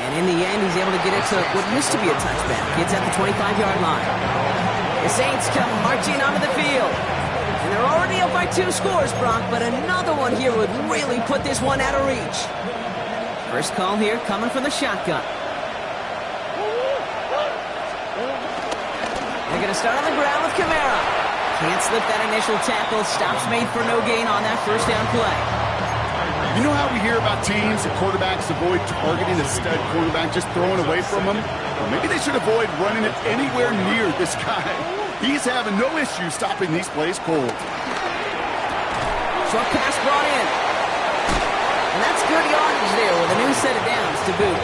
And in the end, he's able to get it to what used to be a touchback. It's at the 25-yard line. The Saints come marching onto the field. And they're already up by 2 scores, Brock, but another one here would really put this one out of reach. First call here coming from the shotgun. They're going to start on the ground with Kamara. Can't slip that initial tackle. Stops made for no gain on that first down play. You know how we hear about teams and quarterbacks avoid targeting a stud quarterback, just throwing away from him? Well, maybe they should avoid running it anywhere near this guy. He's having no issue stopping these plays cold. Short pass brought in. And that's good yardage there with a new set of downs to boot.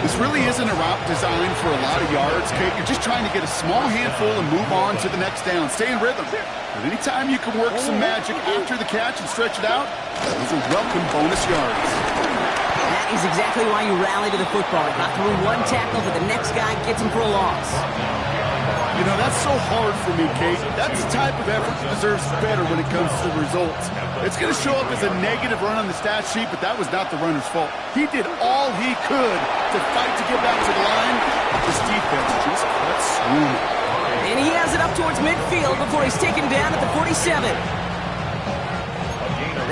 This really isn't a route designed for a lot of yards, Kate. You're just trying to get a small handful and move on to the next down. Stay in rhythm. But anytime you can work some magic after the catch and stretch it out, those are welcome bonus yards. That is exactly why you rally to the football. Got through 1 tackle, but the next guy gets him for a loss. You know, that's so hard for me, Kate. That's the type of effort that deserves better when it comes to the results. It's going to show up as a negative run on the stat sheet, but that was not the runner's fault. He did all he could to fight to get back to the line. This defense just kept swooning. And he has it up towards midfield before he's taken down at the 47.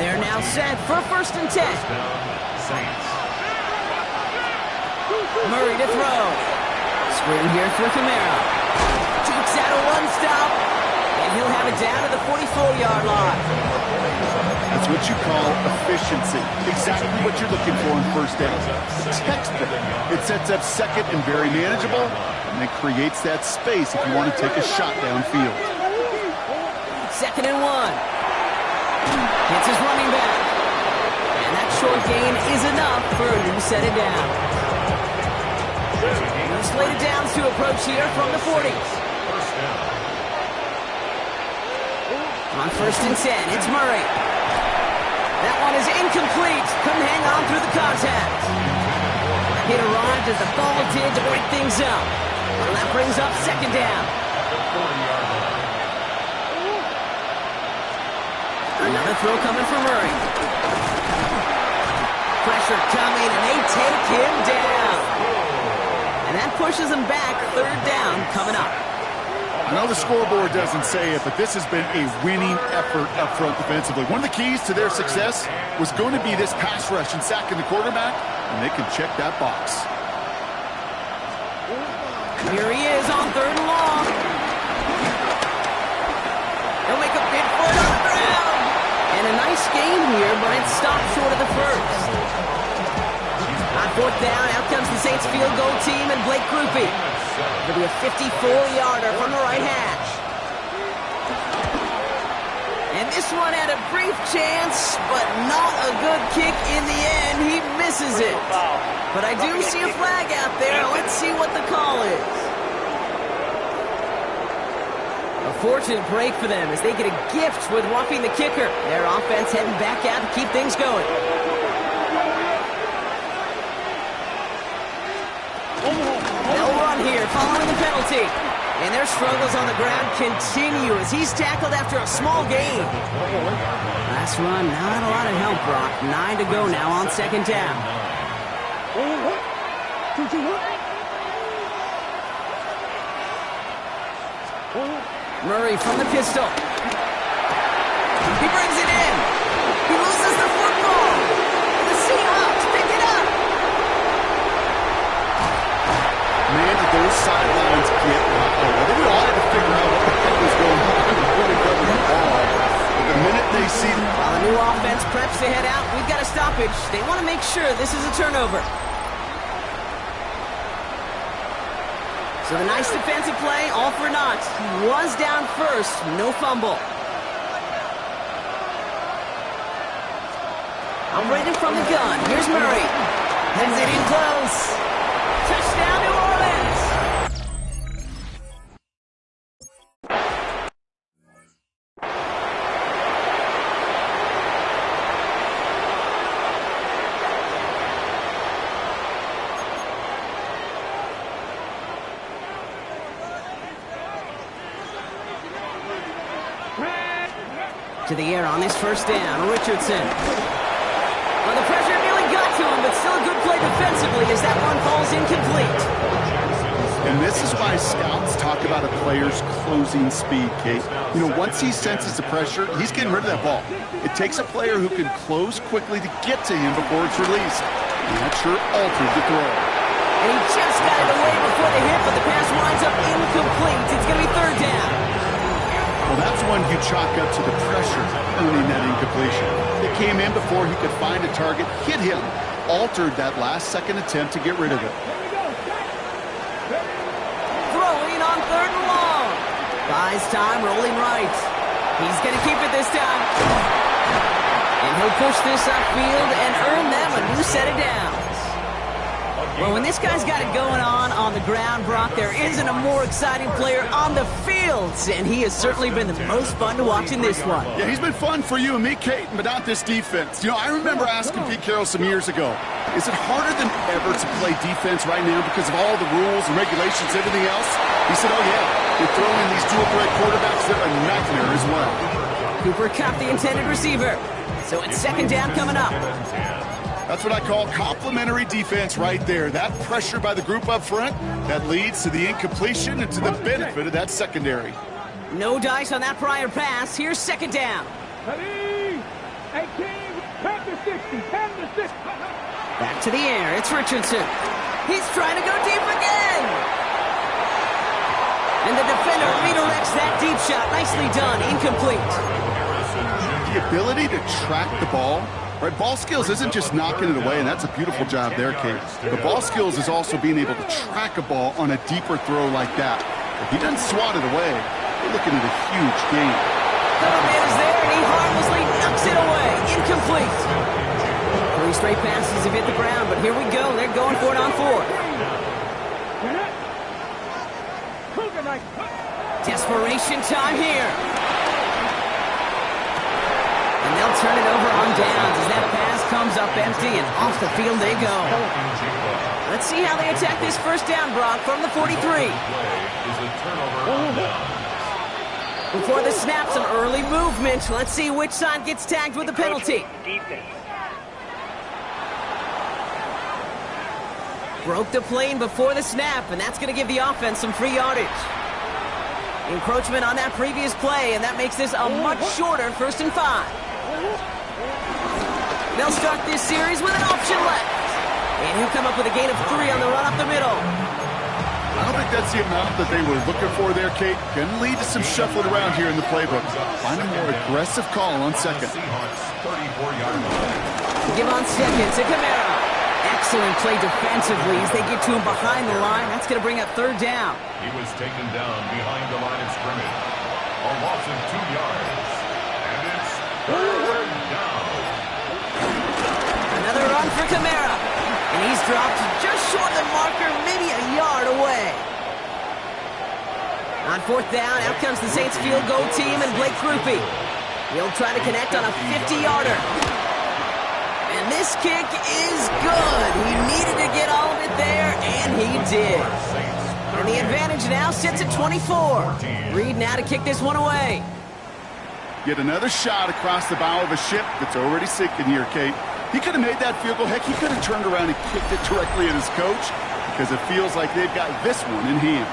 They're now set for 1st and 10. Murray to throw. Screen here for Kamara. Takes out a 1-stop, and he'll have it down to the 44-yard line. That's what you call efficiency. Exactly what you're looking for in first down. Textbook. It sets up second and very manageable, and it creates that space if you want to take a shot downfield. 2nd and 1. Hits his running back. And that short gain is enough for a new set of downs. No slated downs to approach here from the 40s. On 1st and 10, it's Murray. That one is incomplete. Couldn't hang on through the contact. Hit arrived as the ball did to break things up. And that brings up 2nd down. Another throw coming from Murray. Pressure coming, and they take him down. And that pushes him back. 3rd down coming up. I know the scoreboard doesn't say it, but this has been a winning effort up front defensively. One of the keys to their success was going to be this pass rush and sacking the quarterback, and they can check that box. Here he is on 3rd and long. He'll make a big for it on the ground. And a nice gain here, but it stopped short of the first. On 4th down, out comes the Saints field goal team and Blake Grupe. It'll be a 54-yarder from the right hash. And this one had a brief chance, but not a good kick in the end. He misses it. But I do see a flag out there. Let's see what the call is. A fortunate break for them as they get a gift with roughing the kicker. Their offense heading back out to keep things going. They'll run here following the penalty. And their struggles on the ground continue as he's tackled after a small gain. Last run, not a lot of help, Brock. 9 to go now on 2nd down. Murray from the pistol. He brings it in. He loses the football. The Seahawks pick it up. Man, did those sidelines get loud. I think we all had to figure out what the heck was going on before they got the ball. But the minute they see While the new offense preps to head out, we've got a stoppage. They want to make sure this is a turnover. So the nice defensive play, all for naught. He was down first, no fumble. Operating from the gun, here's Murray. Heads it in close. Touchdown, New Orleans! To the air on this first down, Richardson. Well, the pressure nearly got to him, but still a good play defensively as that one falls incomplete. And this is why scouts talk about a player's closing speed, Kate. You know, once he senses the pressure, he's getting rid of that ball. It takes a player who can close quickly to get to him before it's released. And that sure altered the throw. And he just got it away before the hit, but the pass winds up incomplete. It's going to be third down. Well, that's one you chalk up to the pressure earning that incompletion. It came in before he could find a target, hit him, altered that last-second attempt to get rid of it. Throwing on third and long. Buys time, rolling right. He's going to keep it this time. And he'll push this upfield and earn them a new set of downs. Well, when this guy's got it going on the ground, Brock, there isn't a more exciting player on the field, and he has certainly been the most fun to watch in this one. Yeah, he's been fun for you and me, Kate, but not this defense. You know, I remember asking Pete Carroll some years ago, is it harder than ever to play defense right now because of all the rules and regulations, everything else? He said, oh, yeah, they're throwing in these dual-threat quarterbacks. They're a nightmare as well. Cooper Kupp, the intended receiver. So it's second down coming up. That's what I call complimentary defense right there. That pressure by the group up front, that leads to the incompletion and to the benefit of that secondary. No dice on that prior pass. Here's second down. 18, 10 to 60, 10 to 60. Back to the air. It's Richardson. He's trying to go deep again. And the defender redirects that deep shot. Nicely done. Incomplete. The ability to track the ball. Right, ball skills isn't just knocking it away, and that's a beautiful job there, Kate. The ball skills is also being able to track a ball on a deeper throw like that. If he doesn't swat it away, we're looking at a huge gain. Cover man is there, and he harmlessly knocks it away. Incomplete. 3 straight passes have hit the ground, but here we go. They're going for it on 4th. Desperation time here. And they'll turn it over on downs as that pass comes up empty, and off the field they go. Let's see how they attack this first down, Brock, from the 43. Before the snap, some early movement. Let's see which side gets tagged with the penalty. Defense. Broke the plane before the snap, and that's going to give the offense some free yardage. Encroachment on that previous play, and that makes this a much shorter 1st and 5. They'll start this series with an option left. And he'll come up with a gain of 3 on the run up the middle. I don't think that's the amount that they were looking for there, Kate. Can lead to some shuffling around here in the playbook. Find a more aggressive call on second. Give on second to Kamara. Excellent play defensively as they get to him behind the line. That's going to bring up 3rd down. He was taken down behind the line of scrimmage. A loss of 2 yards. And it's 3rd down. Another run for Kamara. And he's dropped just short of the marker, maybe a yard away. On 4th down, out comes the Saints field goal team and Blake Grupe. He'll try to connect on a 50-yarder. And this kick is good. He needed to get all of it there, and he did. And the advantage now sits at 24. Reed now to kick this one away. Yet another shot across the bow of a ship that's already sinking here, Kate. He could have made that field goal. Heck, he could have turned around and kicked it directly at his coach because it feels like they've got this one in hand.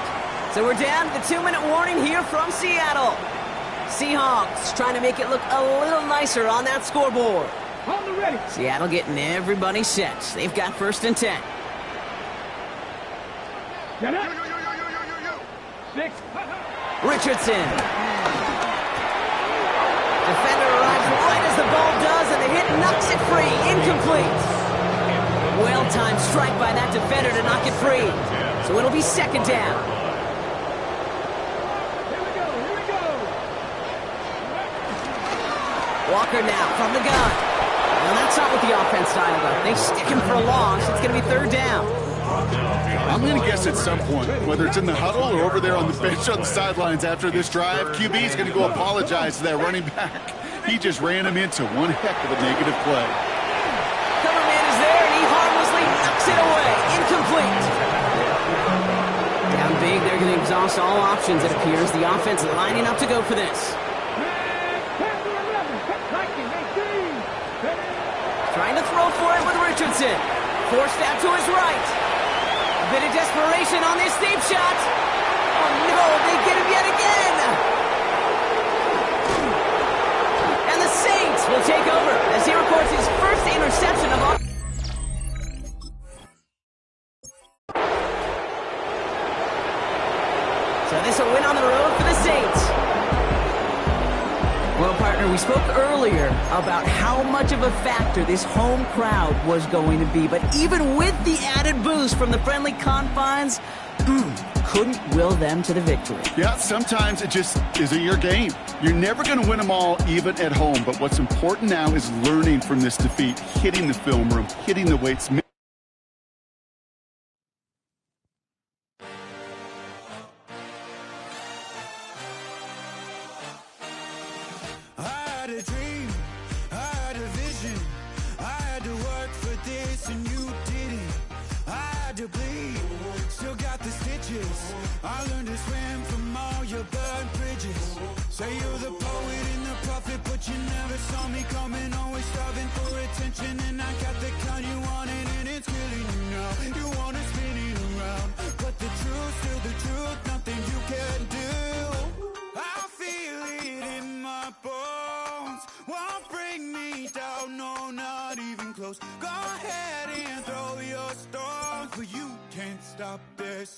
So we're down to the 2-minute warning here from Seattle. Seahawks trying to make it look a little nicer on that scoreboard. On the ready. Seattle getting everybody set. They've got 1st and 10. Get up. 6. Richardson. Defender arrives right as the ball does, and the hit knocks it free. Incomplete. Well-timed strike by that defender to knock it free. So it'll be 2nd down. Here we go. Walker now from the gun. Well, that's not what the offense styled up. They stick him for a loss. It's going to be 3rd down. I'm going to guess at some point, whether it's in the huddle or over there on the bench on the sidelines after this drive, QB is going to go apologize to that running back. He just ran him into one heck of a negative play. Cover man is there, and he harmlessly knocks it away. Incomplete. Down big, they're going to exhaust all options, it appears. The offense lining up to go for this. Trying to throw for it with Richardson. Forced out to his right. A bit of desperation on this deep shot. Oh no, they get him yet again. And the Saints will take over as he records his 1st interception of all. So this will win on the road for the Saints. Well, partner, we spoke earlier about how much of a factor this home crowd was going to be. But even with the added boost from the friendly confines, couldn't will them to the victory. Yeah, sometimes it just isn't your game. You're never going to win them all, even at home. But what's important now is learning from this defeat, hitting the film room, hitting the weights. I learned to swim from all your burnt bridges. Say you're the poet and the prophet, but you never saw me coming. Always starving for attention, and I got the kind you wanted, and it's killing you now. You wanna spin it around, but the truth's still the truth. Nothing you can do. I feel it in my bones. Won't bring me down, no, not even close. Go ahead and throw your stones, but you can't stop it.